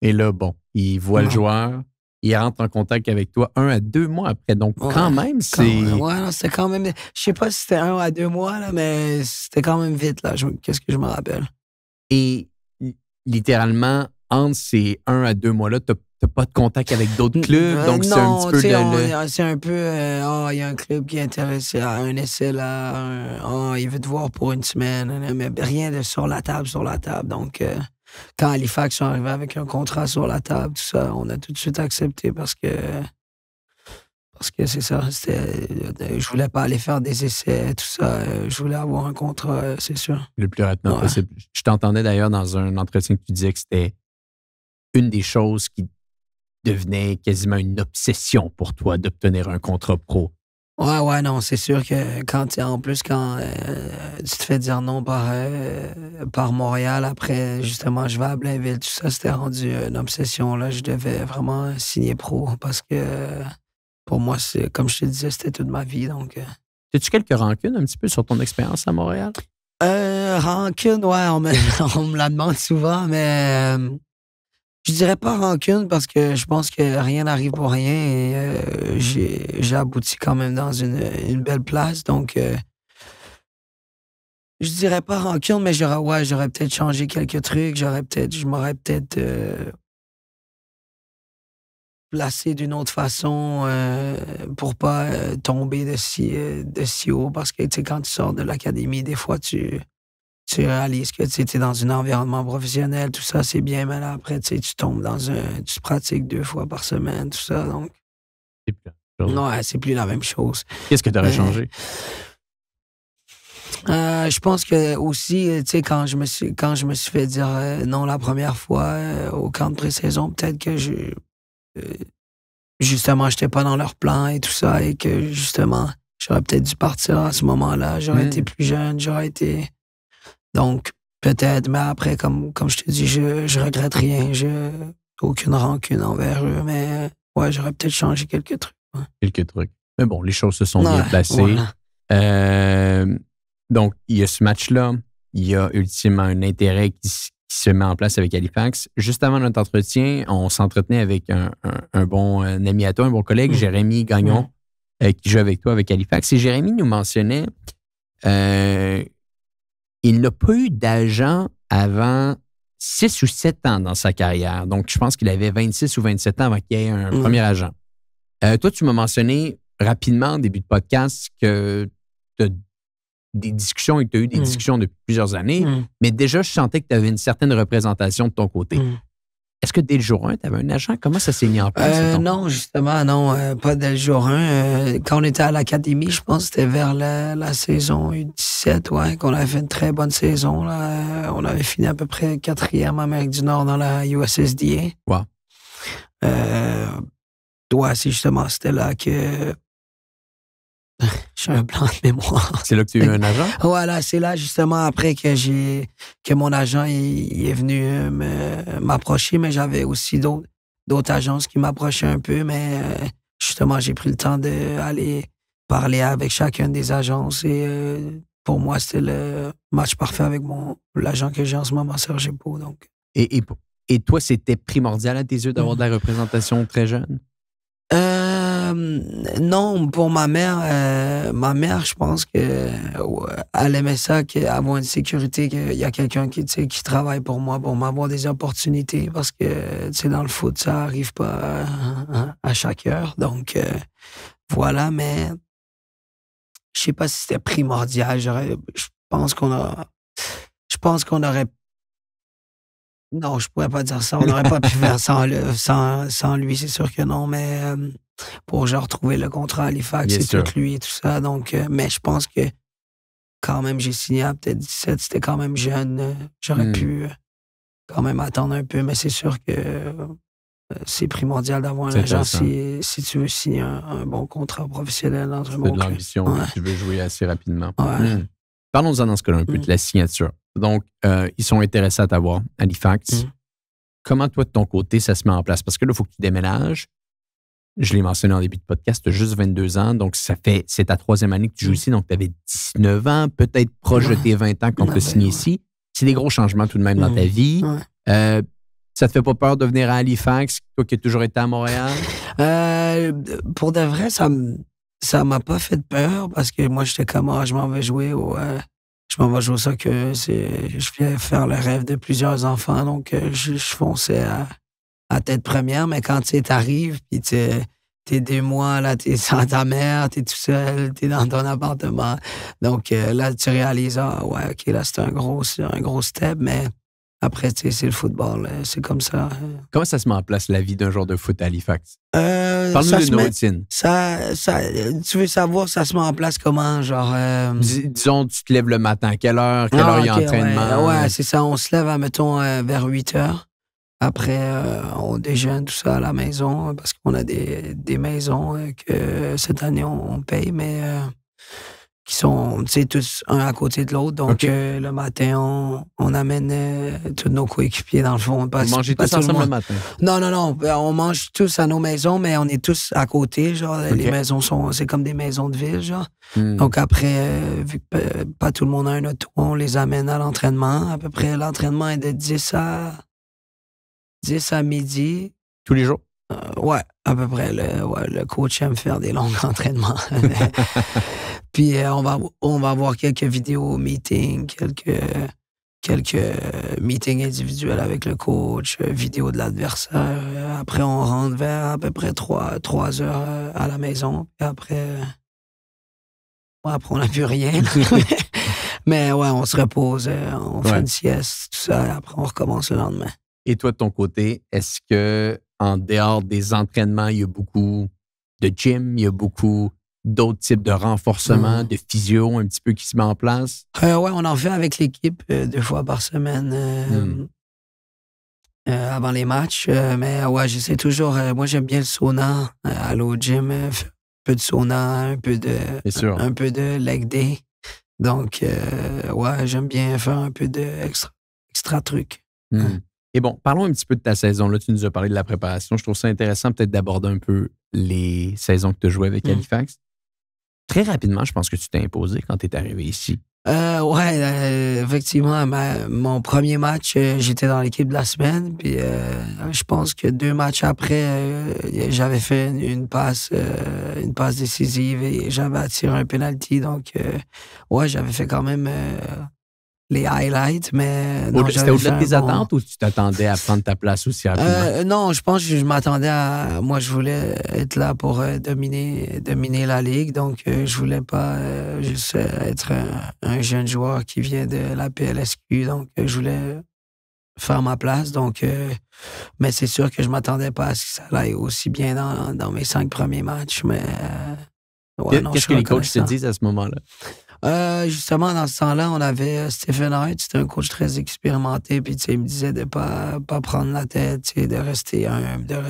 Et là, bon, il voit le joueur, il rentre en contact avec toi 1 à 2 mois après. Donc, quand même, c'est...
c'était quand même... Je sais pas si c'était 1 à 2 mois, là, mais c'était quand même vite, là. Qu'est-ce que je me rappelle?
Et littéralement, entre ces 1 à 2 mois-là, t'as pas de contact avec d'autres clubs, donc c'est un petit peu
c'est un peu il y a un club qui est intéressé à un essai là, il veut te voir pour une semaine, mais rien de sur la table. Donc quand Halifax sont arrivés avec un contrat sur la table, tout ça, on a tout de suite accepté parce Parce que c'est ça, je voulais pas aller faire des essais, tout ça. Je voulais avoir un contrat, c'est sûr.
Le plus rapidement possible. Je t'entendais d'ailleurs dans un entretien que tu disais que c'était une des choses qui devenait quasiment une obsession pour toi d'obtenir un contrat pro.
Ouais, non, c'est sûr que quand tu te fais dire non par Montréal, après, justement, je vais à Blainville, tout ça, c'était rendu une obsession. Là, je devais vraiment signer pro parce que pour moi, c'est comme je te disais, c'était toute ma vie. Donc,
As-tu quelques rancunes un petit peu sur ton expérience à Montréal?
rancune, ouais, on me la demande souvent, mais je dirais pas rancune parce que je pense que rien n'arrive pour rien et j'ai abouti quand même dans une belle place. Donc, je dirais pas rancune, mais j'aurais peut-être changé quelques trucs. Je m'aurais peut-être placé d'une autre façon pour pas tomber de si haut. Parce que, tu sais, quand tu sors de l'académie, des fois, tu réalises que tu es dans un environnement professionnel, tout ça, c'est bien, mais là, après, tu tombes tu pratiques 2 fois par semaine, tout ça, donc.
C'est plus la même chose.
Ouais, c'est plus la même chose.
Qu'est-ce que tu aurais changé?
Je pense que aussi, tu sais, quand je me suis fait dire non la première fois au camp de pré-saison, peut-être que justement, j'étais pas dans leur plan et tout ça, et que justement, j'aurais peut-être dû partir à ce moment-là. J'aurais été plus jeune, donc, peut-être, mais après, comme je te dis, je regrette rien. J'ai aucune rancune envers eux, mais ouais, j'aurais peut-être changé quelques trucs. Ouais.
Quelques trucs. Mais bon, les choses se sont bien placées.
Voilà.
Donc, il y a ce match-là. Il y a ultimement un intérêt qui se met en place avec Halifax. Juste avant notre entretien, on s'entretenait avec un bon ami à toi, un bon collègue, Jérémy Gagnon, qui joue avec toi avec Halifax. Et Jérémy nous mentionnait il n'a pas eu d'agent avant 6 ou 7 ans dans sa carrière. Donc, je pense qu'il avait 26 ou 27 ans avant qu'il y ait un premier agent. Toi, tu m'as mentionné rapidement en début de podcast que tu as des discussions et que tu as eu des discussions depuis plusieurs années, mais déjà, je sentais que tu avais une certaine représentation de ton côté. Est-ce que dès le jour 1, tu avais un agent? Comment ça s'est mis en place?
Non, justement, non, pas dès le jour 1. Quand on était à l'académie, je pense que c'était vers la saison U17, ouais, qu'on avait fait une très bonne saison. Là. On avait fini à peu près 4e en Amérique du Nord dans la USSDA.
Wow.
Ouais, c'est justement, c'était là que... J'ai un blanc de mémoire.
C'est là que tu as eu un agent?
Voilà, c'est là justement après que mon agent il est venu m'approcher, mais j'avais aussi d'autres agences qui m'approchaient un peu, mais justement, j'ai pris le temps d'aller parler avec chacune des agences et pour moi, c'était le match parfait avec l'agent que j'ai en ce moment, Serge Pau. Donc.
Et toi, c'était primordial à tes yeux d'avoir de la représentation très jeune?
Non, pour ma mère, je pense que elle aimait ça, avoir une sécurité, qu'il y a quelqu'un qui travaille pour moi, pour m'avoir des opportunités, parce que, dans le foot, ça arrive pas à chaque heure. Donc, voilà, mais je sais pas si c'était primordial. Je pense qu'on aurait. Non, je pourrais pas dire ça. On n'aurait pas pu faire sans lui, c'est sûr que non, mais pour genre trouver le contrat à Halifax, c'est tout lui et tout ça. Donc, mais je pense que quand même, j'ai signé à peut-être 17, c'était quand même jeune. J'aurais pu quand même attendre un peu, mais c'est sûr que c'est primordial d'avoir un agent si tu veux signer un bon contrat professionnel dans un bon club.
C'est de l'ambition, tu veux jouer assez rapidement.
Ouais.
Parlons-en dans ce cas-là un peu de la signature. Donc, ils sont intéressés à t'avoir, Halifax. Comment, toi, de ton côté, ça se met en place? Parce que là, il faut que tu déménages. Je l'ai mentionné en début de podcast, tu as juste 22 ans, donc c'est ta 3e année que tu joues ici, donc tu avais 19 ans, peut-être proche de tes 20 ans quand tu as signé ici. C'est des gros changements tout de même dans ta vie. Ça te fait pas peur de venir à Halifax, toi qui as toujours été à Montréal?
Pour de vrai, ça m'a pas fait peur parce que moi, j'étais comme, je m'en vais jouer au soccer. Je viens faire le rêve de plusieurs enfants, donc je fonçais à tête première, mais quand tu t'arrives, puis t'es 2 mois, là, t'es sans ta mère, t'es tout seul, t'es dans ton appartement. Donc là, tu réalises, OK, là, c'est un gros step, mais après, tu sais, c'est le football. C'est comme ça.
Comment ça se met en place la vie d'un joueur de foot à Halifax?
Ça
Parle-nous
se
d'une
met-
routine.
Tu veux savoir, ça se met en place comment? Genre.
Disons, tu te lèves le matin. Quelle heure il y a
OK,
entraînement?
ouais, c'est ça. On se lève, mettons, vers 8 heures. Après, on déjeune tout ça à la maison parce qu'on a des maisons que cette année, on paye, mais qui sont, tu sais, tous un à côté de l'autre. Donc,
OK.
le matin, on amène tous nos coéquipiers, dans le fond.
Vous mangez tous ensemble le matin?
Non. On mange tous à nos maisons, mais on est tous à côté. Genre,
OK.
les maisons c'est comme des maisons de ville, genre.
Hmm.
Donc après, vu que pas tout le monde a un auto, on les amène à l'entraînement. À peu près, l'entraînement est de 10 à midi.
Tous les jours?
Ouais, à peu près. Le coach aime faire des longs entraînements. Puis on va avoir quelques vidéos meetings, quelques meetings individuels avec le coach, vidéos de l'adversaire. Après, on rentre vers à peu près 3 heures à la maison. Puis après, on n'a plus rien. Mais ouais, on se repose, on fait une sieste, tout ça. Après, on recommence le lendemain.
Et toi, de ton côté, est-ce que en dehors des entraînements, il y a beaucoup de gym, il y a beaucoup d'autres types de renforcement, de physio un petit peu qui se met en place?
Ouais, on en fait avec l'équipe 2 fois par semaine avant les matchs. Mais ouais, j'essaie toujours. Moi, j'aime bien le sauna. Aller au gym, un peu de sauna, un peu de leg day. Donc, ouais, j'aime bien faire un peu de extra trucs.
Et bon, parlons un petit peu de ta saison. Là, tu nous as parlé de la préparation. Je trouve ça intéressant peut-être d'aborder un peu les saisons que tu as jouées avec Halifax. Très rapidement, je pense que tu t'es imposé quand tu es arrivé ici.
Effectivement, mon premier match, j'étais dans l'équipe de la semaine. Puis je pense que 2 matchs après, j'avais fait une passe décisive et j'avais attiré un penalty. Donc, ouais, j'avais fait quand même les highlights, mais...
C'était au-delà de tes attentes ou tu t'attendais à prendre ta place aussi rapidement?
Non, je pense que je m'attendais à... Moi, je voulais être là pour dominer la Ligue, donc je voulais pas juste être un jeune joueur qui vient de la PLSQ, donc je voulais faire ma place, donc... mais c'est sûr que je m'attendais pas à ce que ça aille aussi bien dans mes 5 premiers matchs, mais...
Qu'est-ce que les coachs te disent à ce moment-là?
Justement, dans ce temps-là, on avait Stephen Hart, c'était un coach très expérimenté, puis il me disait de pas prendre la tête, de rester humble,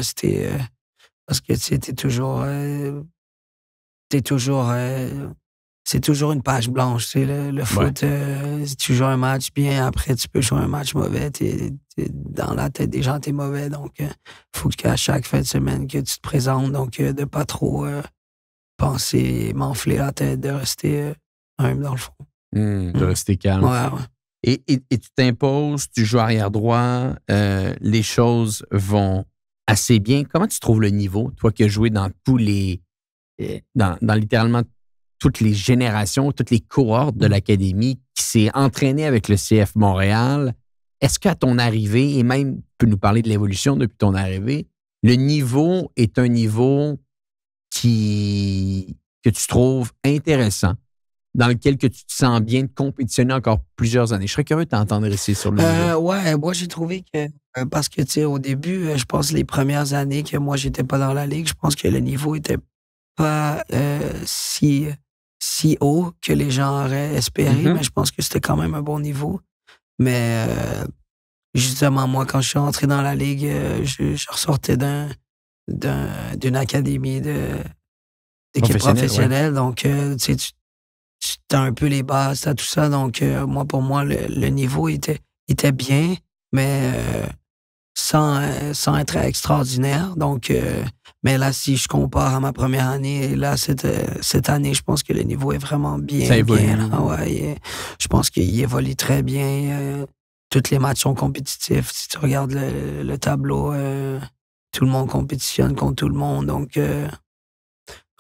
parce que t'es toujours c'est toujours une page blanche, le foot. Si tu joues un match bien, après tu peux jouer un match mauvais, t'es dans la tête des gens, t'es mauvais, donc faut qu'à chaque fin de semaine que tu te présentes, donc de pas trop penser, m'enfler la tête, de rester humble dans le fond.
De rester calme.
Ouais.
Et tu t'imposes, tu joues arrière droit, les choses vont assez bien. Comment tu trouves le niveau, toi qui as joué dans tous les... dans littéralement toutes les générations, toutes les cohortes de l'académie, qui s'est entraîné avec le CF Montréal? Est-ce qu'à ton arrivée, et même tu peux nous parler de l'évolution depuis ton arrivée, le niveau est un niveau que tu trouves intéressant, dans lequel que tu te sens bien de compétitionner encore plusieurs années? Je serais curieux de t'entendre ici sur le niveau.
Ouais, moi j'ai trouvé que, parce que tu sais, au début, je pense les premières années que moi j'étais pas dans la Ligue, je pense que le niveau était pas si haut que les gens auraient espéré, mais je pense que c'était quand même un bon niveau. Mais justement, moi, quand je suis entré dans la Ligue, je ressortais d'une académie d'équipe professionnelle. Ouais. Donc, tu sais, tu as un peu les bases, t'as tout ça. Donc, pour moi, le niveau était bien, mais sans être extraordinaire. Donc, mais là, si je compare à ma première année, là, cette année, je pense que le niveau est vraiment bien.
Ça évolue.
Bien, ouais, je pense qu'il évolue très bien. Tous les matchs sont compétitifs. Si tu regardes le tableau, tout le monde compétitionne contre tout le monde. Donc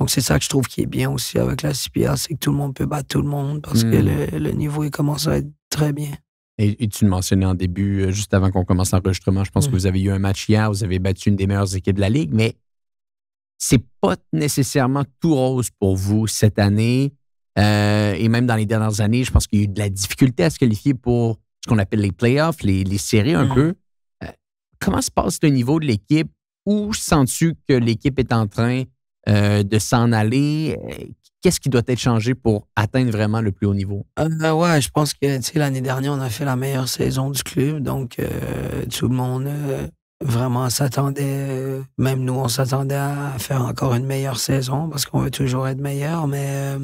c'est ça que je trouve qui est bien aussi avec la CPL, c'est que tout le monde peut battre tout le monde parce que le niveau, il commence à être très bien.
Et tu le mentionnais en début, juste avant qu'on commence l'enregistrement, je pense que vous avez eu un match hier, vous avez battu une des meilleures équipes de la Ligue, mais c'est pas nécessairement tout rose pour vous cette année. Et même dans les dernières années, je pense qu'il y a eu de la difficulté à se qualifier pour ce qu'on appelle les playoffs, les séries un peu. Comment se passe le niveau de l'équipe? Où sens-tu que l'équipe est en train de s'en aller? Qu'est-ce qui doit être changé pour atteindre vraiment le plus haut niveau?
Ouais, je pense que l'année dernière, on a fait la meilleure saison du club. Donc, tout le monde vraiment s'attendait, même nous, on s'attendait à faire encore une meilleure saison parce qu'on veut toujours être meilleur. Mais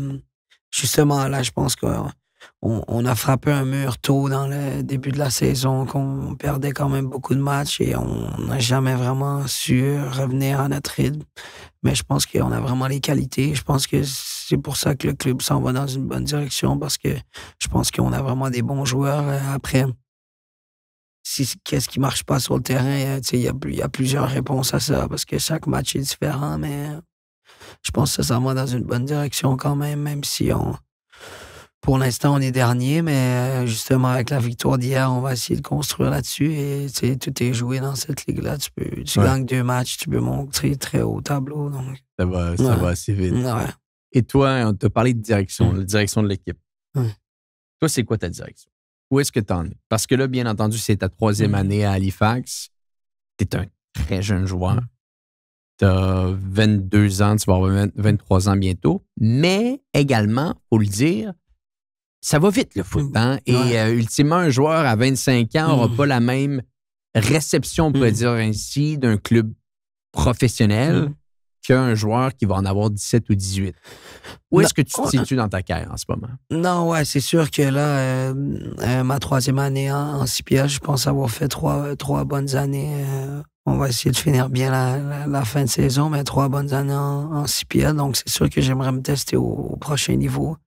justement, là, je pense qu'on a frappé un mur tôt dans le début de la saison, qu'on perdait quand même beaucoup de matchs et on n'a jamais vraiment su revenir à notre rythme. Mais je pense qu'on a vraiment les qualités. Je pense que c'est pour ça que le club s'en va dans une bonne direction parce que je pense qu'on a vraiment des bons joueurs. Après, qu'est-ce qui marche pas sur le terrain, il y a plusieurs réponses à ça parce que chaque match est différent, mais je pense que ça s'en va dans une bonne direction quand même si pour l'instant, on est dernier, mais justement, avec la victoire d'hier, on va essayer de construire là-dessus et tout est joué dans cette ligue-là. Tu gagnes 2 matchs, tu peux monter très haut tableau. Donc.
Ça va assez vite.
Ouais.
Et toi, on t'a parlé de direction, la direction de l'équipe. Toi, c'est quoi ta direction? Où est-ce que tu en es? Parce que là, bien entendu, c'est ta 3e année à Halifax. Tu es un très jeune joueur. Tu as 22 ans, tu vas avoir 23 ans bientôt. Mais également, il faut le dire, ça va vite, le foot. Hein? Et ultimement, un joueur à 25 ans n'aura pas la même réception, on pourrait dire ainsi, d'un club professionnel qu'un joueur qui va en avoir 17 ou 18. Où est-ce que tu te situes dans ta carrière en ce moment? Non,
ouais, c'est sûr que là, ma 3e année en CPL, je pense avoir fait trois bonnes années. On va essayer de finir bien la fin de saison, mais 3 bonnes années en CPL. Donc, c'est sûr que j'aimerais me tester au prochain niveau.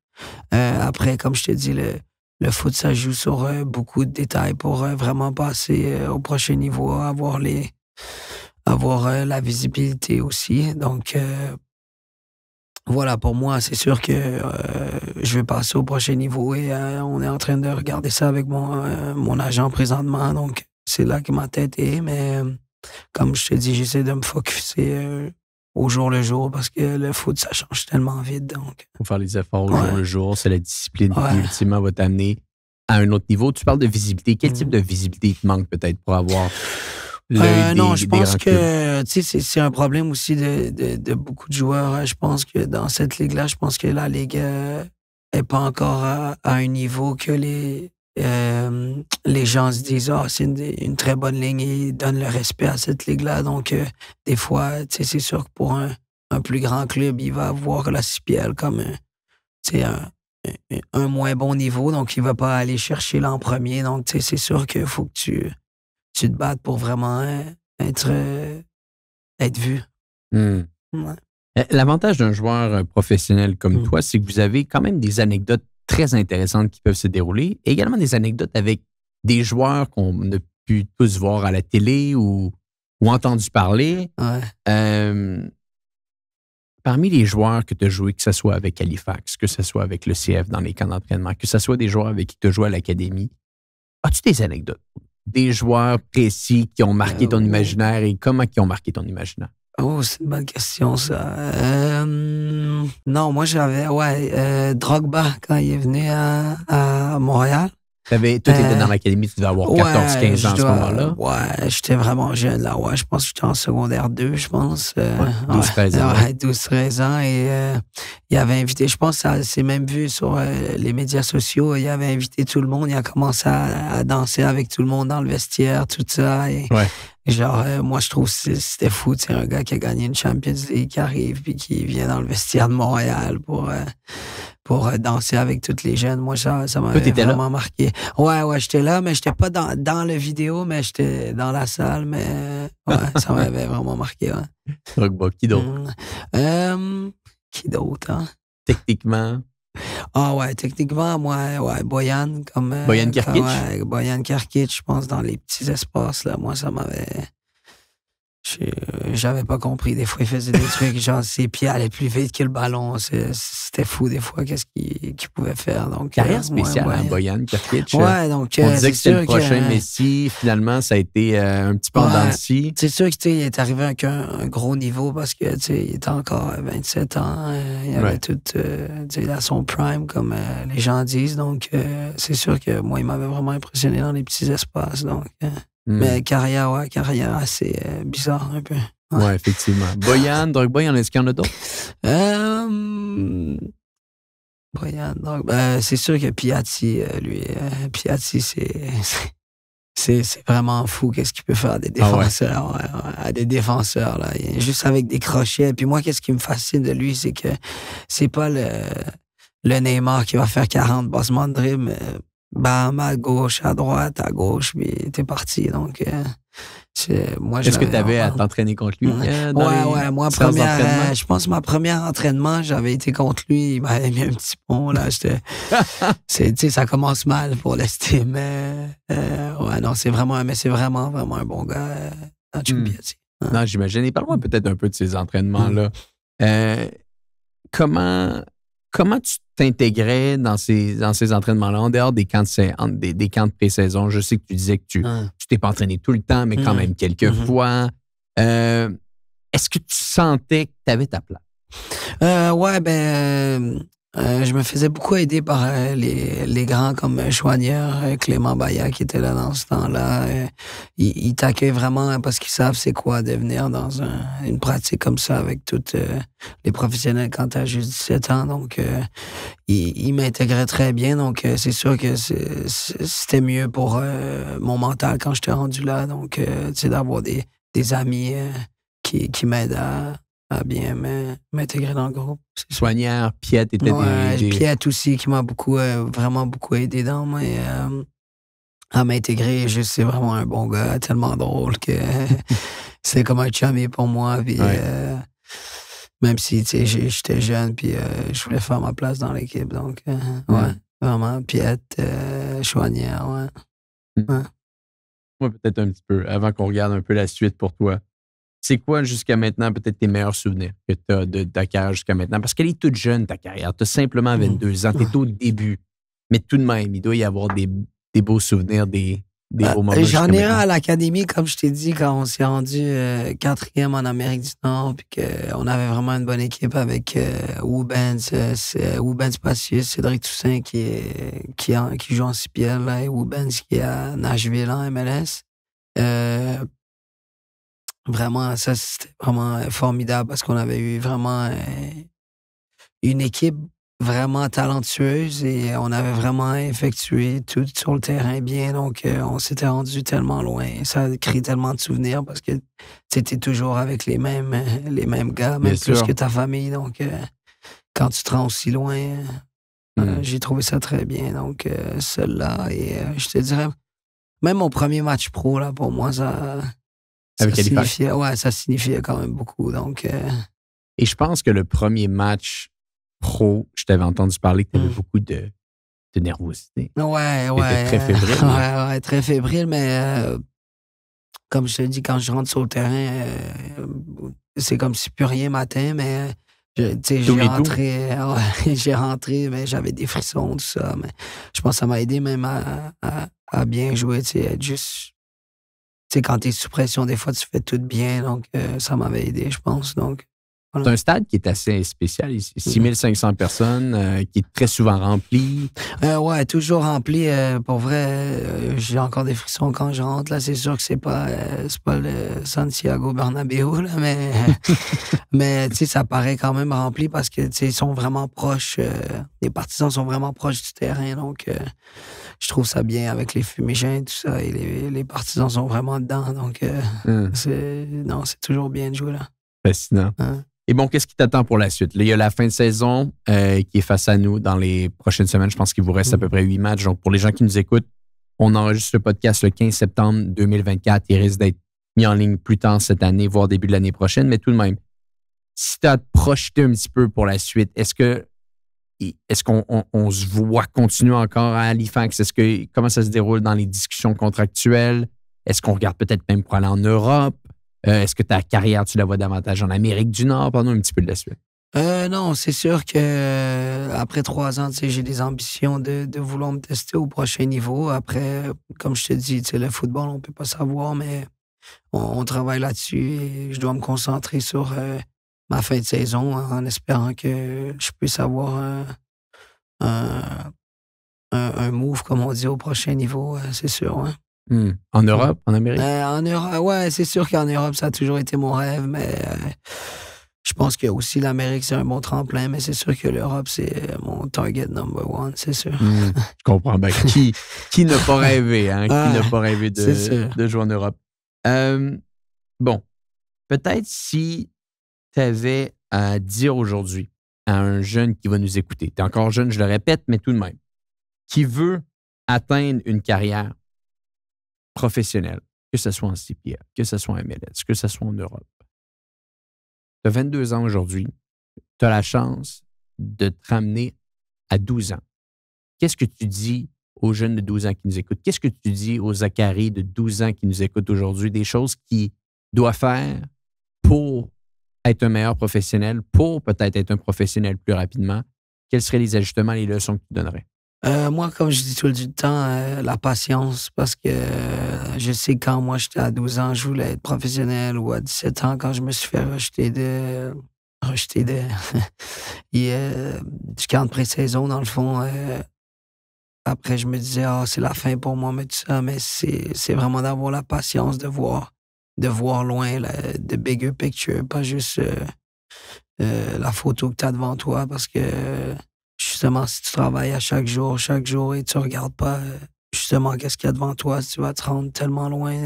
Après, comme je te dis, le foot, ça joue sur beaucoup de détails pour vraiment passer au prochain niveau, avoir la visibilité aussi. Donc, voilà, pour moi, c'est sûr que je vais passer au prochain niveau et on est en train de regarder ça avec mon agent présentement. Donc, c'est là que ma tête est. Mais comme je te dis, j'essaie de me focusser au jour le jour parce que le foot, ça change tellement vite. Donc.
Il faut faire les efforts au jour le jour. C'est la discipline qui, ultimement, va t'amener à un autre niveau. Tu parles de visibilité. Quel type de visibilité te manque peut-être pour avoir
non, je pense que c'est un problème aussi de beaucoup de joueurs. Je pense que dans cette ligue-là, je pense que la ligue est pas encore à un niveau que les gens se disent c'est une très bonne ligne et donnent le respect à cette ligue-là. Donc, des fois, c'est sûr que pour un plus grand club, il va voir la CPL comme un moins bon niveau. Donc, il va pas aller chercher l'an premier. Donc, c'est sûr qu'il faut que tu te battes pour vraiment être vu. Ouais.
L'avantage d'un joueur professionnel comme toi, c'est que vous avez quand même des anecdotes très intéressantes qui peuvent se dérouler. Et également des anecdotes avec des joueurs qu'on a pu tous voir à la télé ou entendu parler.
Ouais.
Parmi les joueurs que tu as joués, que ce soit avec Halifax, que ce soit avec le CF dans les camps d'entraînement, que ce soit des joueurs avec qui tu as joué à l'académie, as-tu des anecdotes? Des joueurs précis qui ont marqué ton imaginaire et comment ils ont marqué ton imaginaire?
Oh, c'est une bonne question, ça. Non, moi, j'avais, Drogba, quand il est venu à Montréal.
Toi, tu étais dans l'académie, tu devais avoir 14-15 ans à ce moment-là.
Ouais, j'étais vraiment jeune, là. Ouais, je pense que j'étais en secondaire 2, je pense.
12-13 ans.
Ouais, 12-13 ans. Et il avait invité, je pense, ça s'est même vu sur les médias sociaux, il avait invité tout le monde. Il a commencé à danser avec tout le monde dans le vestiaire, tout ça. Et, genre, moi, je trouve que c'était fou. C'est un gars qui a gagné une Champions League, qui arrive puis qui vient dans le vestiaire de Montréal pour danser avec toutes les jeunes. Moi, ça m'avait vraiment marqué. Ouais, j'étais là, mais j'étais pas dans le vidéo, mais j'étais dans la salle, mais ça m'avait vraiment marqué. Ouais.
Drogba, qui d'autre?
Qui d'autre, hein?
Techniquement?
Techniquement, moi, Boyan, comme...
Boyan Kirkic?
Boyan Kirkic, je pense, dans les petits espaces, là, moi, ça m'avait... J'avais pas compris. Des fois, il faisait des trucs, genre, ses pieds allaient plus vite que le ballon. C'était fou, des fois, qu'est-ce qu'il pouvait faire. Donc,
carrière spéciale, hein, Bojan Krkić.
Ouais, donc,
on disait que c'était le prochain Messi. Finalement, ça a été un petit peu en dents de scie.
C'est sûr qu'il est arrivé avec un gros niveau parce que, il était encore 27 ans. Il avait tout, à son prime, comme les gens disent. Donc, c'est sûr que moi, il m'avait vraiment impressionné dans les petits espaces. Donc, mais carrière assez bizarre un peu.
Ouais, effectivement. Bojan, Drogba, est-ce qu'il y en a d'autres?
Bojan, Drogba, c'est sûr que Piatti, lui, Piatti, c'est vraiment fou qu'est-ce qu'il peut faire à des défenseurs. À des défenseurs, là. Juste avec des crochets. Puis moi, qu'est-ce qui me fascine de lui, c'est que c'est pas le Neymar qui va faire 40 passements de dribble, bam, à gauche, à droite, à gauche, puis t'es parti. Donc,
est-ce que tu avais à t'entraîner contre lui?
Ouais, moi, je pense que ma première entraînement, j'avais été contre lui, il m'avait mis un petit pont, là. Ça commence mal pour l'estime, ouais, non, c'est vraiment vraiment un bon gars, Piatti.
Non, j'imagine. Et parle-moi peut-être un peu de ces entraînements-là. Comment tu t'intégrais dans ces entraînements-là, en dehors des camps de pré-saison? Je sais que tu disais que tu t'es pas entraîné tout le temps, mais quand même quelques fois. Est-ce que tu sentais que tu avais ta place?
Ouais, je me faisais beaucoup aider par les grands comme Chouanière, Clément Baillat qui était là dans ce temps-là. Ils t'accueillent vraiment parce qu'ils savent c'est quoi de venir dans une pratique comme ça avec tous les professionnels quand t'as juste 17 ans. Donc, ils m'intégraient très bien. Donc, c'est sûr que c'était mieux pour mon mental quand j'étais rendu là. Donc, d'avoir des amis qui m'aident à bien m'intégrer dans le groupe.
Chouanière, Piette était
Piette aussi, qui m'a vraiment beaucoup aidé à m'intégrer. C'est vraiment un bon gars, tellement drôle que c'est comme un chummy pour moi. Puis, même si j'étais jeune, puis je voulais faire ma place dans l'équipe. Donc, ouais, vraiment, Piette, Chouanière, ouais.
Moi, peut-être un petit peu, avant qu'on regarde un peu la suite pour toi. C'est quoi, jusqu'à maintenant, peut-être tes meilleurs souvenirs que tu as de ta carrière jusqu'à maintenant? Parce qu'elle est toute jeune, ta carrière. Tu as simplement 22 ans. Tu es au début. Mais tout de même, il doit y avoir des beaux souvenirs, des beaux moments.
J'en ai un à l'académie, comme je t'ai dit, quand on s'est rendu 4e en Amérique du Nord, puis qu'on avait vraiment une bonne équipe avec Woubens Pacius, Cédric Toussaint qui joue en CPL, là, et Woubens qui est à Nashville en MLS. Vraiment, ça, c'était vraiment formidable parce qu'on avait eu vraiment une équipe vraiment talentueuse et on avait vraiment effectué tout sur le terrain bien. Donc, on s'était rendu tellement loin. Ça a créé tellement de souvenirs parce que c'était toujours avec les mêmes gars, même plus que ta famille. Donc, quand tu te rends aussi loin, j'ai trouvé ça très bien. Donc, celle-là, et je te dirais, même mon premier match pro, là, pour moi, ça signifiait quand même beaucoup. Donc,
Et je pense que le premier match pro, je t'avais entendu parler que tu avais beaucoup de nervosité.
Ouais.
T'étais très fébrile.
Ouais, très fébrile, mais comme je te dis, quand je rentre sur le terrain, c'est comme si plus rien m'atteint, mais j'ai rentré, mais j'avais des frissons, tout ça. Mais je pense que ça m'a aidé même à bien jouer, être juste. Quand t'es sous pression, des fois, tu fais tout bien. Donc, ça m'avait aidé, je pense. Donc, voilà.
C'est un stade qui est assez spécial ici. 6500 personnes, qui est très souvent rempli.
Ouais, toujours rempli. Pour vrai, j'ai encore des frissons quand je rentre. Là, c'est sûr que c'est pas le Santiago Bernabéu, là, mais ça paraît quand même rempli parce que ils sont vraiment proches. Les partisans sont vraiment proches du terrain. Donc, je trouve ça bien avec les fumigènes et tout ça. Et les partisans sont vraiment dedans. Donc, c'est toujours bien de jouer là.
Fascinant. Et bon, qu'est-ce qui t'attend pour la suite? Là, il y a la fin de saison qui est face à nous dans les prochaines semaines. Je pense qu'il vous reste à peu près 8 matchs. Donc, pour les gens qui nous écoutent, on enregistre le podcast le 15 septembre 2024. Il risque d'être mis en ligne plus tard cette année, voire début de l'année prochaine. Mais tout de même, si tu as projeté un petit peu pour la suite, est-ce qu'on se voit continuer encore à Halifax? Comment ça se déroule dans les discussions contractuelles? Est-ce qu'on regarde peut-être même pour aller en Europe? Est-ce que ta carrière, tu la vois davantage en Amérique du Nord? Parle-nous un petit peu de la suite.
Non, c'est sûr que après 3 ans, j'ai des ambitions de vouloir me tester au prochain niveau. Après, comme je te dis, le football, on peut pas savoir, mais on travaille là-dessus et je dois me concentrer sur ma fin de saison en espérant que je puisse avoir un, un move, comme on dit, au prochain niveau, c'est sûr. Ouais.
En Europe, en Amérique?
En Europe, ouais, c'est sûr qu'en Europe, ça a toujours été mon rêve, mais je pense que aussi l'Amérique, c'est un bon tremplin, mais c'est sûr que l'Europe, c'est mon target number one, c'est sûr.
Je comprends bien. Qui n'a pas rêvé, hein? Qui n'a pas rêvé de jouer en Europe? Bon, peut-être si tu avais à dire aujourd'hui à un jeune qui va nous écouter, tu es encore jeune, je le répète, mais tout de même, qui veut atteindre une carrière professionnelle, que ce soit en CPL, que ce soit en MLS, que ce soit en Europe. Tu as 22 ans aujourd'hui, tu as la chance de te ramener à 12 ans. Qu'est-ce que tu dis aux jeunes de 12 ans qui nous écoutent? Qu'est-ce que tu dis aux Zachary de 12 ans qui nous écoutent aujourd'hui? Des choses qu'il doit faire pour être un meilleur professionnel, pour peut-être être un professionnel plus rapidement. Quels seraient les ajustements, les leçons que tu donnerais?
Moi, comme je dis tout le temps, la patience, parce que je sais quand moi j'étais à 12 ans, je voulais être professionnel, ou à 17 ans, quand je me suis fait rejeter du camp de pré-saison, dans le fond. Après, je me disais, c'est la fin pour moi, mais tout ça, mais c'est vraiment d'avoir la patience de voir loin, the bigger picture, pas juste la photo que tu as devant toi, parce que justement, si tu travailles à chaque jour, et tu regardes pas justement qu'est-ce qu'il y a devant toi, tu vas te rendre tellement loin,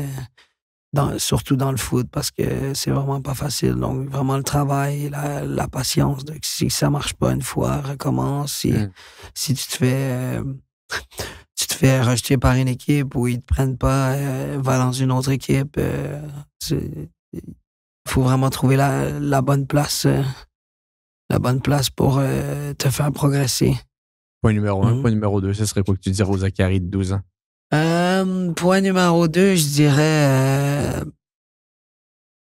surtout dans le foot, parce que c'est vraiment pas facile. Donc, vraiment le travail, la patience. Donc, si ça marche pas une fois, recommence. Si tu te fais rejeter par une équipe ou ils te prennent pas, va dans une autre équipe. Il faut vraiment trouver la bonne place. La bonne place pour te faire progresser.
Point numéro 1. Point numéro 2, ce serait quoi que tu dirais aux Zachary de 12 ans?
Point numéro 2, je dirais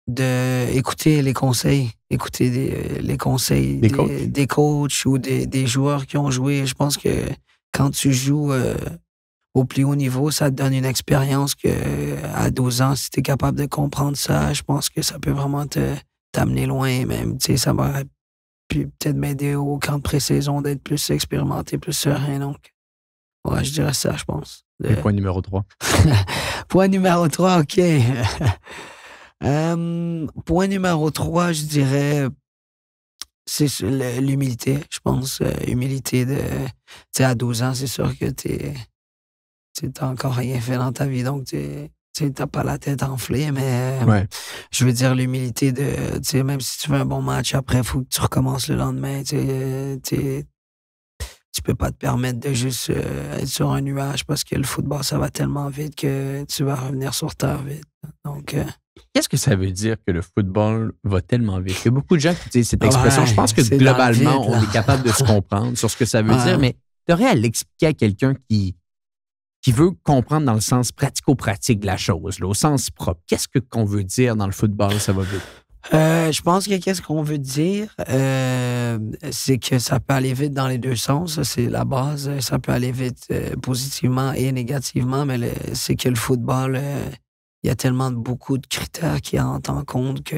d'écouter les conseils. Écouter les conseils des coachs ou des joueurs qui ont joué. Je pense que quand tu joues au plus haut niveau, ça te donne une expérience que à 12 ans, si tu es capable de comprendre ça, je pense que ça peut vraiment t'amener loin. Même, tu sais, ça m'aurait puis peut-être m'aider au camp de pré-saison d'être plus expérimenté, plus serein. Donc, ouais, je dirais ça, je pense.
Et point numéro 3.
Point numéro 3, OK. Point numéro 3, je dirais, c'est l'humilité, je pense. Humilité de... Tu sais, à 12 ans, c'est sûr que t'as encore rien fait dans ta vie, donc t'as pas la tête enflée, mais je veux dire l'humilité de, tu sais, même si tu fais un bon match, après, il faut que tu recommences le lendemain. Tu peux pas te permettre de juste être sur un nuage parce que le football, ça va tellement vite que tu vas revenir sur terre vite. Donc,
qu'est-ce que ça veut dire que le football va tellement vite? Il y a beaucoup de gens qui utilisent cette expression. Je pense que globalement, on est capable de se comprendre sur ce que ça veut dire, mais tu aurais à l'expliquer à quelqu'un qui veut comprendre dans le sens pratico-pratique de la chose, là, au sens propre. Qu'est-ce qu'on veut dire dans le football, ça va vite?
Je pense que qu'est-ce qu'on veut dire, c'est que ça peut aller vite dans les deux sens. Ça, c'est la base. Ça peut aller vite positivement et négativement, mais c'est que le football, il y a tellement beaucoup de critères qui entrent en compte que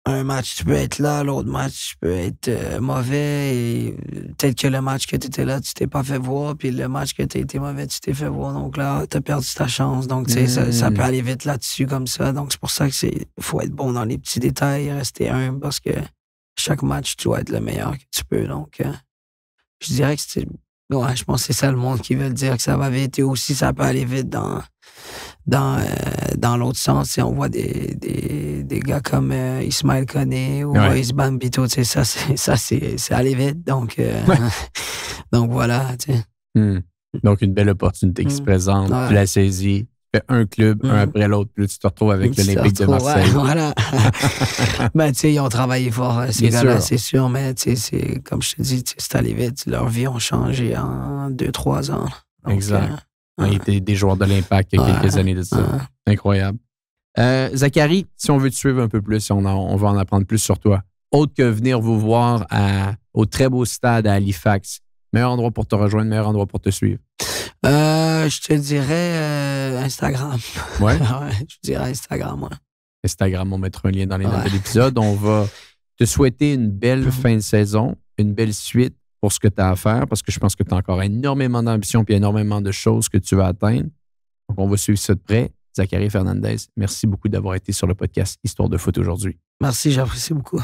un match, tu peux être là, l'autre match, tu peux être mauvais. Et peut-être que le match que tu étais là, tu t'es pas fait voir, puis le match que tu as été mauvais, tu t'es fait voir. Donc là, tu as perdu ta chance. Donc, tu sais, ça peut aller vite là-dessus comme ça. Donc, c'est pour ça que faut être bon dans les petits détails, rester humble, parce que chaque match, tu dois être le meilleur que tu peux. Donc, je dirais que c'est... Ouais, je pense que c'est ça le monde qui veut dire que ça va vite. Et aussi, ça peut aller vite dans l'autre sens. On voit des gars comme Ismaël Koné ou Moïse Bambito. Ça, c'est aller vite. Donc, donc voilà.
Donc, une belle opportunité qui se présente. Tu l'as saisie. Tu fais un club, un après l'autre. Puis tu te retrouves avec l'Olympique de Marseille.
Voilà. Ben, tu sais, ils ont travaillé fort, ces gars-là, c'est sûr. Mais tu sais, comme je te dis, c'est allé vite. Leur vie a changé en 2-3 ans. Donc,
exact. Ils étaient des joueurs de l'Impact il y a quelques années de ça. Incroyable. Zachary, si on veut te suivre un peu plus, on va en apprendre plus sur toi, autre que venir vous voir au très beau stade à Halifax, meilleur endroit pour te rejoindre, meilleur endroit pour te suivre?
Je te dirais Instagram.
Ouais?
Je dirais Instagram, ouais.
Instagram, on mettra un lien dans les notes de l'épisode. On va te souhaiter une belle fin de saison, une belle suite pour ce que tu as à faire, parce que je pense que tu as encore énormément d'ambition et énormément de choses que tu vas atteindre. Donc, on va suivre ça de près. Zachary Fernandez, merci beaucoup d'avoir été sur le podcast Histoire de foot aujourd'hui.
Merci, j'apprécie beaucoup.